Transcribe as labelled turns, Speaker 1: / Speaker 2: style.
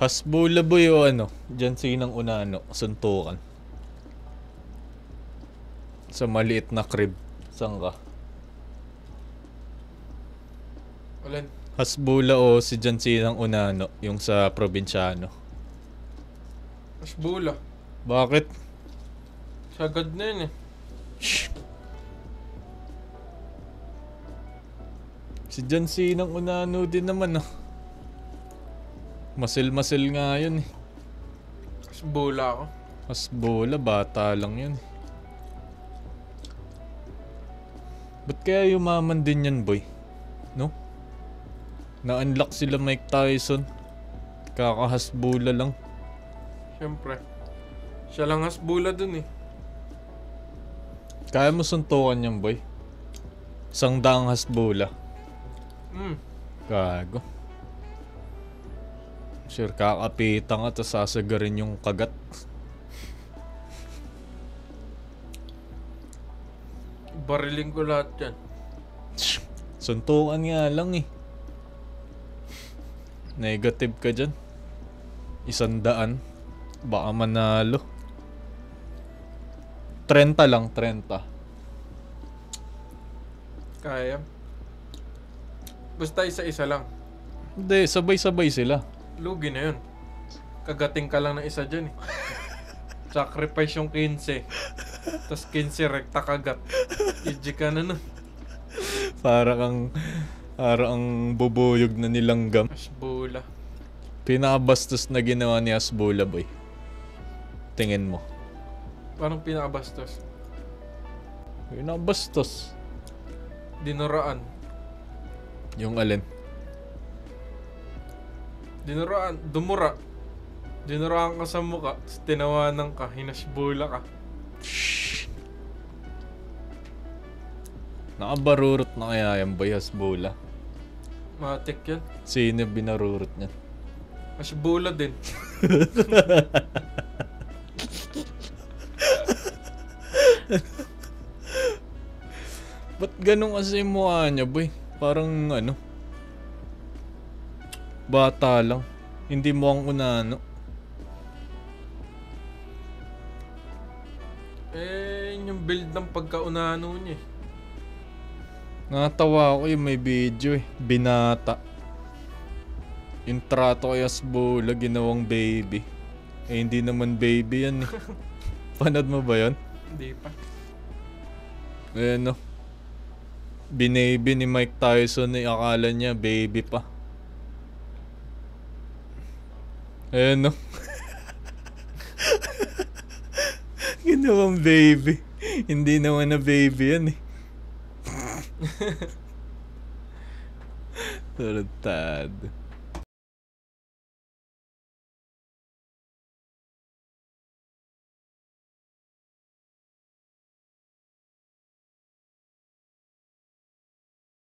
Speaker 1: Hasbula boy o ano? Diyan sinang unano, suntukan. Sa maliit na crib. Saan ka?
Speaker 2: Alin?
Speaker 1: Hasbula o si John Sinang Unano, yung sa probinsyano.
Speaker 2: Hasbula.
Speaker 1: Bakit?
Speaker 2: Sagad na yun eh.
Speaker 1: Shh. Si John Sinang Unano din naman ah. Masil-masil nga yun eh.
Speaker 2: Hasbula ako.
Speaker 1: Hasbula, bata lang yun eh. Ba't kaya yumaman din yan boy? No? Na-unlock sila Mike Tyson. Kakahasbula lang.
Speaker 2: Siyempre. Siya lang hasbula dun eh.
Speaker 1: Kaya mo suntukan yan boy? Isang daang hasbula. Gago. Sure, kakapitan ka tapos sasagarin yung kagat.
Speaker 2: Bariling ko lahat yan.
Speaker 1: Suntukan nga lang eh. Negative ka dyan. 100. Baka manalo. 30 lang, 30.
Speaker 2: Kaya. Basta isa-isa lang.
Speaker 1: Hindi, sabay-sabay sila.
Speaker 2: Lugi na yun. Kagating ka lang ng isa dyan eh. Sacrifice yung 15. Tapos 15 rekta kagat. GG ka na nun.
Speaker 1: Parang bubuyog na nilanggam.
Speaker 2: Hasbula.
Speaker 1: Pinakabastos na ginawa ni Hasbula boy. Tingin mo.
Speaker 2: Parang pinakabastos.
Speaker 1: Pinakabastos.
Speaker 2: Dinuraan.
Speaker 1: Yung alin?
Speaker 2: Dinuraan. Dumura. Dinuraan ka sa muka. Tinawanan ka. Hinasbula ka.
Speaker 1: Shhh. Nakabarurot na kaya yan boy Hasbula?
Speaker 2: Matik yan.
Speaker 1: Sino binarurot niyan?
Speaker 2: Hasbula din.
Speaker 1: Ba't ganun kasi yung mukha niya boy? Parang ano? Bata lang. Hindi mo ang unano.
Speaker 2: Yung build ng pagkaunano niya eh.
Speaker 1: Natawa ako yung may video eh. Binata. Yung trato kay Hasbula, ginawang baby. Eh hindi naman baby yan eh. Panood mo ba yun?
Speaker 2: Hindi pa.
Speaker 1: Ayan no. Binaby ni Mike Tyson eh. Akala niya baby pa. Ayan no. Ginawang baby. Hindi naman na baby yan eh. Turtad.